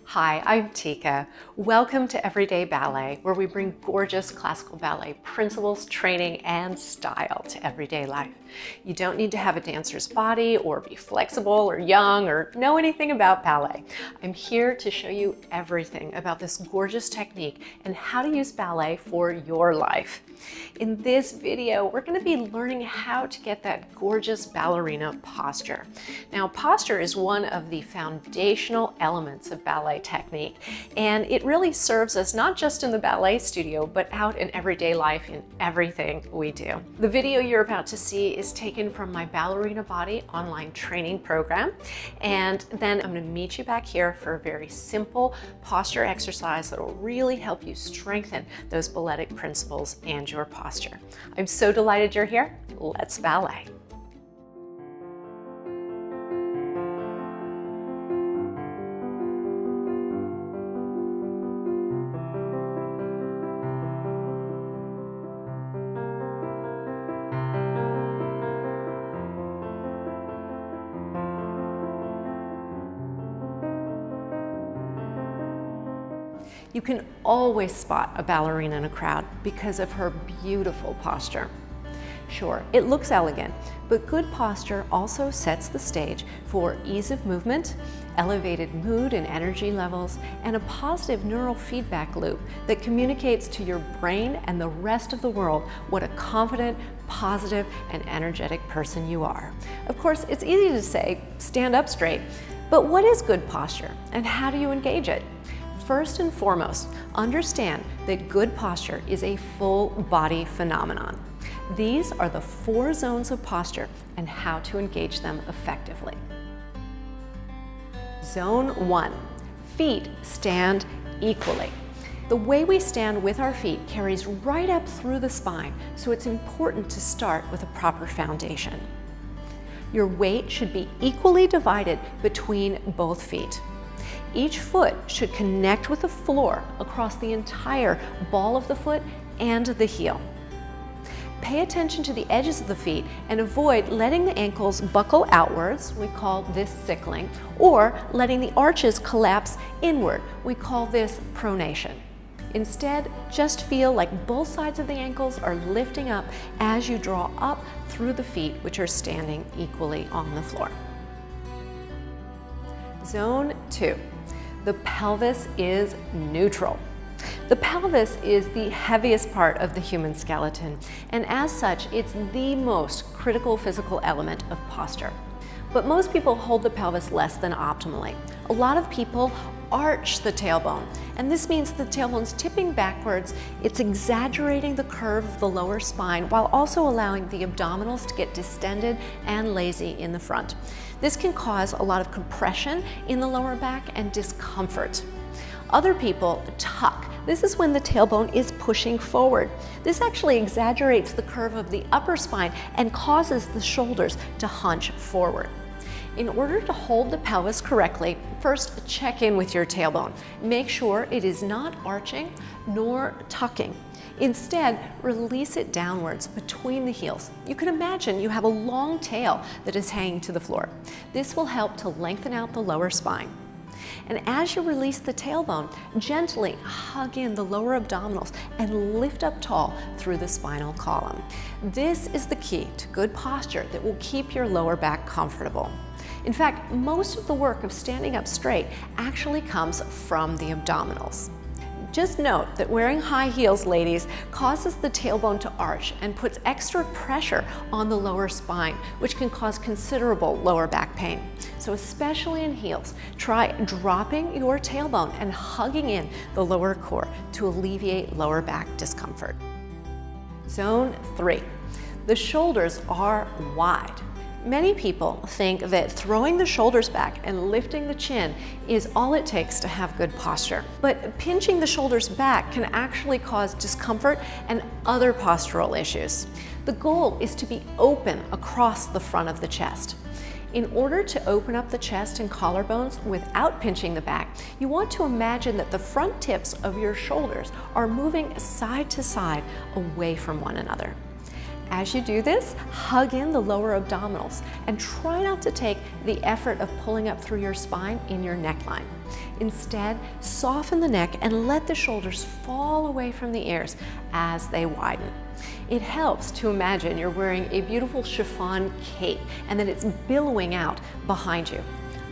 Hi, I'm Tiekka. Welcome to Everyday Ballet, where we bring gorgeous classical ballet principles, training, and style to everyday life. You don't need to have a dancer's body or be flexible or young or know anything about ballet. I'm here to show you everything about this gorgeous technique and how to use ballet for your life. In this video, we're going to be learning how to get that gorgeous ballerina posture. Now, posture is one of the foundational elements of ballet technique, and it really serves us not just in the ballet studio, but out in everyday life in everything we do. The video you're about to see is taken from my Ballerina Body online training program, and then I'm going to meet you back here for a very simple posture exercise that will really help you strengthen those balletic principles and your posture. I'm so delighted you're here. Let's ballet. You can always spot a ballerina in a crowd because of her beautiful posture. Sure, it looks elegant, but good posture also sets the stage for ease of movement, elevated mood and energy levels, and a positive neural feedback loop that communicates to your brain and the rest of the world what a confident, positive, and energetic person you are. Of course, it's easy to say, stand up straight, but what is good posture and how do you engage it? First and foremost, understand that good posture is a full body phenomenon. These are the 4 zones of posture and how to engage them effectively. Zone 1, feet stand equally. The way we stand with our feet carries right up through the spine, so it's important to start with a proper foundation. Your weight should be equally divided between both feet. Each foot should connect with the floor across the entire ball of the foot and the heel. Pay attention to the edges of the feet and avoid letting the ankles buckle outwards, we call this sickling, or letting the arches collapse inward, we call this pronation. Instead, just feel like both sides of the ankles are lifting up as you draw up through the feet, which are standing equally on the floor. Zone 2. The pelvis is neutral. The pelvis is the heaviest part of the human skeleton, and as such, it's the most critical physical element of posture. But most people hold the pelvis less than optimally. A lot of people arch the tailbone, and this means the tailbone's tipping backwards. It's exaggerating the curve of the lower spine while also allowing the abdominals to get distended and lazy in the front. This can cause a lot of compression in the lower back and discomfort. Other people tuck. This is when the tailbone is pushing forward. This actually exaggerates the curve of the upper spine and causes the shoulders to hunch forward. In order to hold the pelvis correctly, first check in with your tailbone. Make sure it is not arching nor tucking. Instead, release it downwards between the heels. You can imagine you have a long tail that is hanging to the floor. This will help to lengthen out the lower spine. And as you release the tailbone, gently hug in the lower abdominals and lift up tall through the spinal column. This is the key to good posture that will keep your lower back comfortable. In fact, most of the work of standing up straight actually comes from the abdominals. Just note that wearing high heels, ladies, causes the tailbone to arch and puts extra pressure on the lower spine, which can cause considerable lower back pain. So especially in heels, try dropping your tailbone and hugging in the lower core to alleviate lower back discomfort. Zone 3. The shoulders are wide. Many people think that throwing the shoulders back and lifting the chin is all it takes to have good posture. But pinching the shoulders back can actually cause discomfort and other postural issues. The goal is to be open across the front of the chest. In order to open up the chest and collarbones without pinching the back, you want to imagine that the front tips of your shoulders are moving side to side away from one another. As you do this, hug in the lower abdominals and try not to take the effort of pulling up through your spine in your neckline. Instead, soften the neck and let the shoulders fall away from the ears as they widen. It helps to imagine you're wearing a beautiful chiffon cape and that it's billowing out behind you.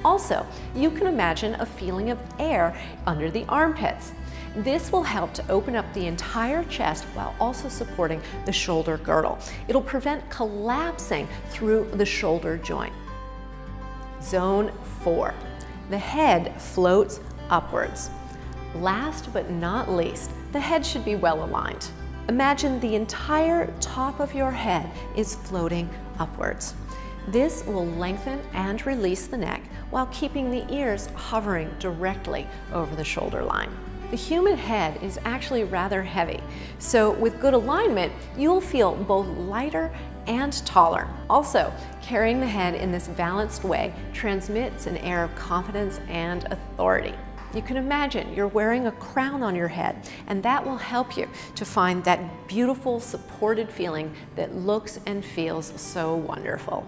Also, you can imagine a feeling of air under the armpits. This will help to open up the entire chest while also supporting the shoulder girdle. It'll prevent collapsing through the shoulder joint. Zone 4. The head floats upwards. Last but not least, the head should be well aligned. Imagine the entire top of your head is floating upwards. This will lengthen and release the neck while keeping the ears hovering directly over the shoulder line. The human head is actually rather heavy, so with good alignment, you'll feel both lighter and taller. Also, carrying the head in this balanced way transmits an air of confidence and authority. You can imagine you're wearing a crown on your head, and that will help you to find that beautiful, supported feeling that looks and feels so wonderful.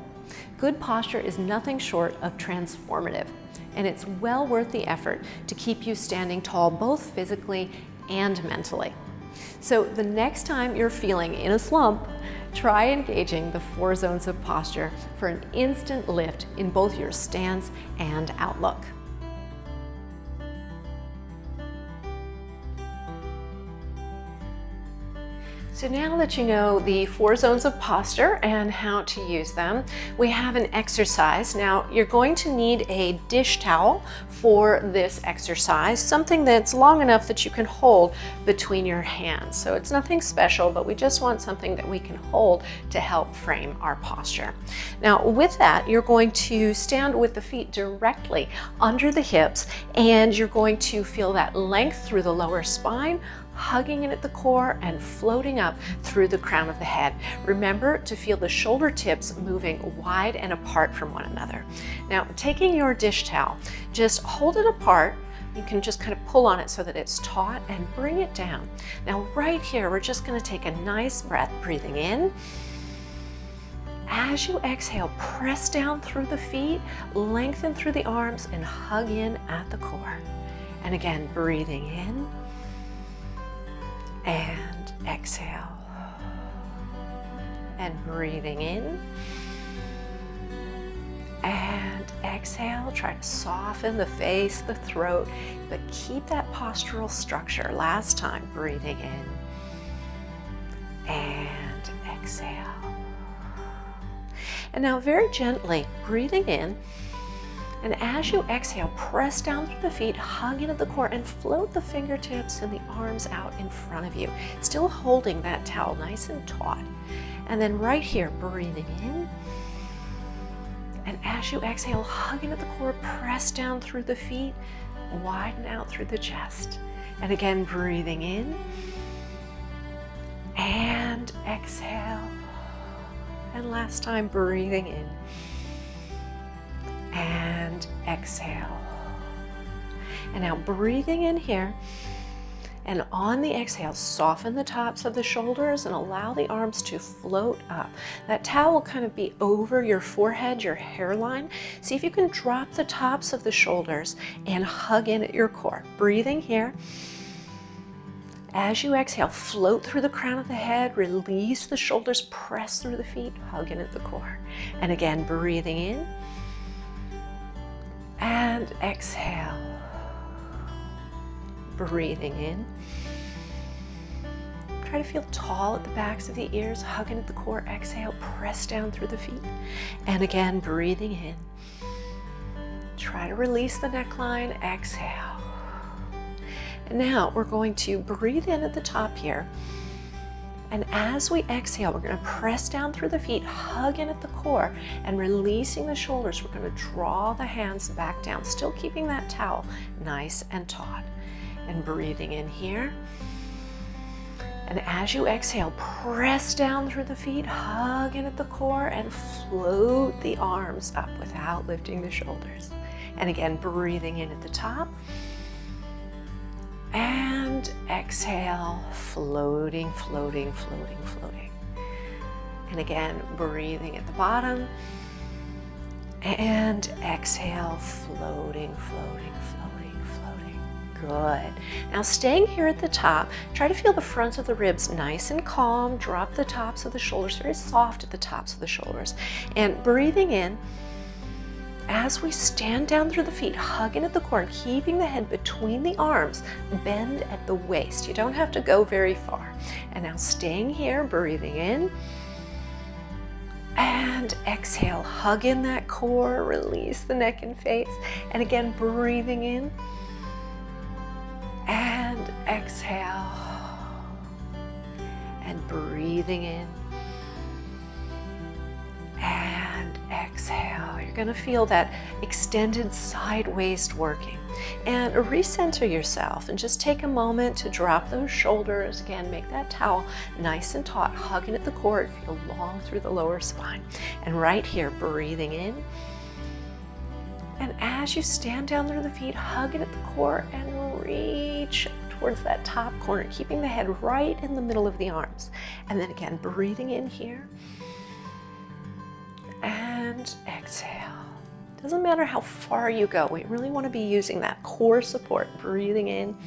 Good posture is nothing short of transformative, and it's well worth the effort to keep you standing tall both physically and mentally. So the next time you're feeling in a slump, try engaging the 4 zones of posture for an instant lift in both your stance and outlook. So now that you know the 4 zones of posture and how to use them, we have an exercise. Now you're going to need a dish towel for this exercise, something that's long enough that you can hold between your hands. So it's nothing special, but we just want something that we can hold to help frame our posture. Now with that, you're going to stand with the feet directly under the hips, and you're going to feel that length through the lower spine, hugging in at the core and floating up through the crown of the head. Remember to feel the shoulder tips moving wide and apart from one another. Now, taking your dish towel, just hold it apart. You can just kind of pull on it so that it's taut and bring it down. Now, right here, we're just going to take a nice breath, breathing in. As you exhale, press down through the feet, lengthen through the arms, and hug in at the core. And again, breathing in and exhale, and breathing in and exhale. Try to soften the face, the throat, but keep that postural structure. Last time, breathing in and exhale. And now very gently breathing in, and as you exhale, press down through the feet, hug into the core, and float the fingertips and the arms out in front of you, still holding that towel nice and taut. And then right here, breathing in, and as you exhale, hug into the core, press down through the feet, widen out through the chest. And again, breathing in, and exhale. And last time, breathing in, and exhale. And now breathing in here, and on the exhale, soften the tops of the shoulders and allow the arms to float up. That towel will kind of be over your forehead, your hairline. See if you can drop the tops of the shoulders and hug in at your core. Breathing here. As you exhale, float through the crown of the head, release the shoulders, press through the feet, hug in at the core. And again, breathing in, and exhale. Breathing in. Try to feel tall at the backs of the ears, hugging at the core. Exhale, press down through the feet. And again, breathing in. Try to release the neckline. Exhale. And now we're going to breathe in at the top here. And as we exhale, we're going to press down through the feet, hug in at the core, and releasing the shoulders, we're going to draw the hands back down, still keeping that towel nice and taut. And breathing in here. And as you exhale, press down through the feet, hug in at the core, and float the arms up without lifting the shoulders. And again, breathing in at the top. And exhale, floating, floating, floating, floating. And again, breathing at the bottom. And exhale, floating, floating, floating, floating. Good. Now staying here at the top, try to feel the fronts of the ribs nice and calm. Drop the tops of the shoulders, very soft at the tops of the shoulders. And breathing in, as we stand down through the feet, hugging at the core, keeping the head between the arms, bend at the waist. You don't have to go very far. And now staying here, breathing in, and exhale, hug in that core, release the neck and face. And again, breathing in, and exhale, and breathing in, and exhale. You're going to feel that extended side waist working. And recenter yourself and just take a moment to drop those shoulders. Again, make that towel nice and taut, hugging at the core. Feel long through the lower spine. And right here, breathing in. And as you stand down through the feet, hug it at the core and reach towards that top corner, keeping the head right in the middle of the arms. And then again, breathing in here. And exhale. Doesn't matter how far you go, we really want to be using that core support. Breathing in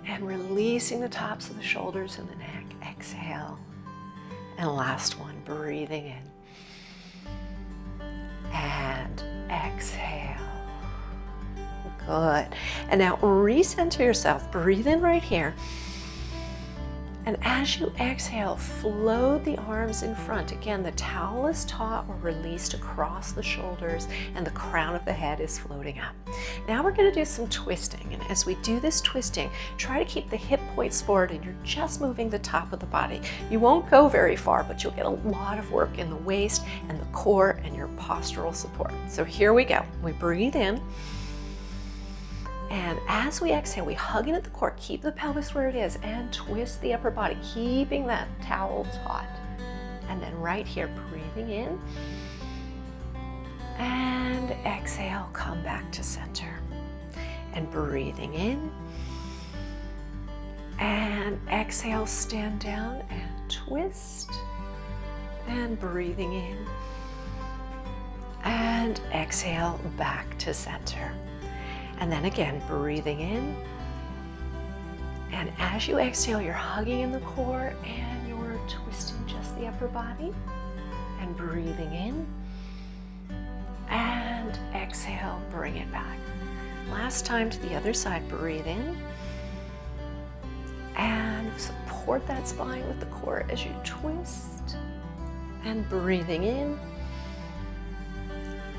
and releasing the tops of the shoulders and the neck. Exhale. And last one, breathing in and exhale. Good. And now recenter yourself. Breathe in right here. And as you exhale, float the arms in front. Again, the towel is taut or released across the shoulders and the crown of the head is floating up. Now we're going to do some twisting. And as we do this twisting, try to keep the hip points forward and you're just moving the top of the body. You won't go very far, but you'll get a lot of work in the waist and the core and your postural support. So here we go. We breathe in. And as we exhale, we hug in at the core, keep the pelvis where it is, and twist the upper body, keeping that towel taut. And then right here, breathing in, and exhale, come back to center. And breathing in, and exhale, stand down and twist, and breathing in, and exhale, back to center. And then again, breathing in. And as you exhale, you're hugging in the core and you're twisting just the upper body. And breathing in. And exhale, bring it back. Last time to the other side, breathe in. And support that spine with the core as you twist. And breathing in.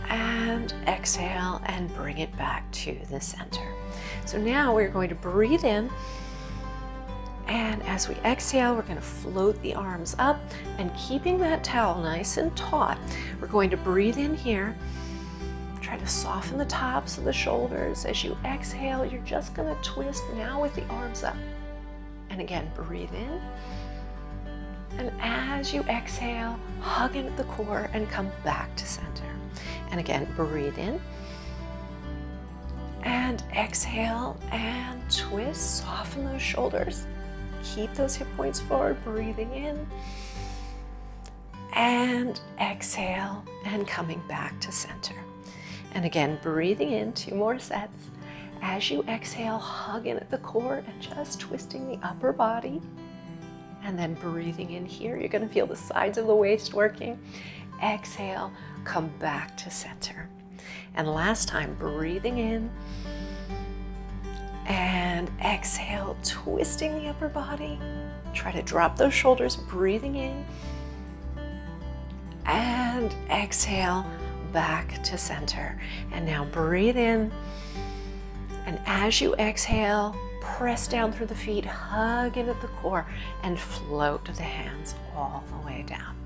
And exhale and bring it back to the center. So now we're going to breathe in, and as we exhale, we're going to float the arms up and keeping that towel nice and taut. We're going to breathe in here. Try to soften the tops of the shoulders. As you exhale, you're just going to twist now with the arms up. And again, breathe in. And as you exhale, hug in at the core and come back to center. And again, breathe in. And exhale and twist, soften those shoulders. Keep those hip points forward, breathing in. And exhale and coming back to center. And again, breathing in, 2 more sets. As you exhale, hug in at the core and just twisting the upper body. And then breathing in here, you're going to feel the sides of the waist working. Exhale, come back to center. And last time, breathing in. And exhale, twisting the upper body. Try to drop those shoulders, breathing in. And exhale, back to center. And now breathe in. And as you exhale, press down through the feet, hug in at the core, and float the hands all the way down.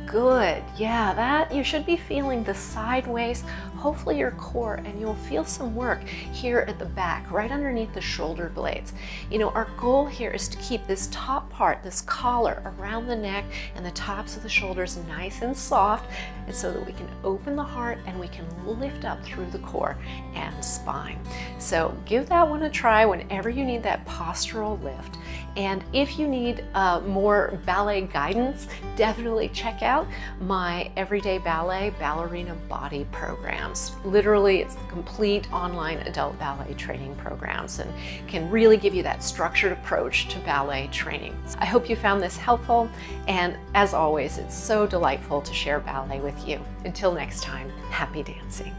Good, yeah, that you should be feeling the sideways, hopefully your core, and you'll feel some work here at the back, right underneath the shoulder blades. You know, our goal here is to keep this top part, this collar around the neck and the tops of the shoulders nice and soft, and so that we can open the heart and we can lift up through the core and spine. So give that one a try whenever you need that postural lift. And if you need more ballet guidance, definitely check out my Everyday Ballet Ballerina Body programs. Literally, it's the complete online adult ballet training programs and can really give you that structured approach to ballet training. I hope you found this helpful, and as always, it's so delightful to share ballet with you. Until next time, happy dancing.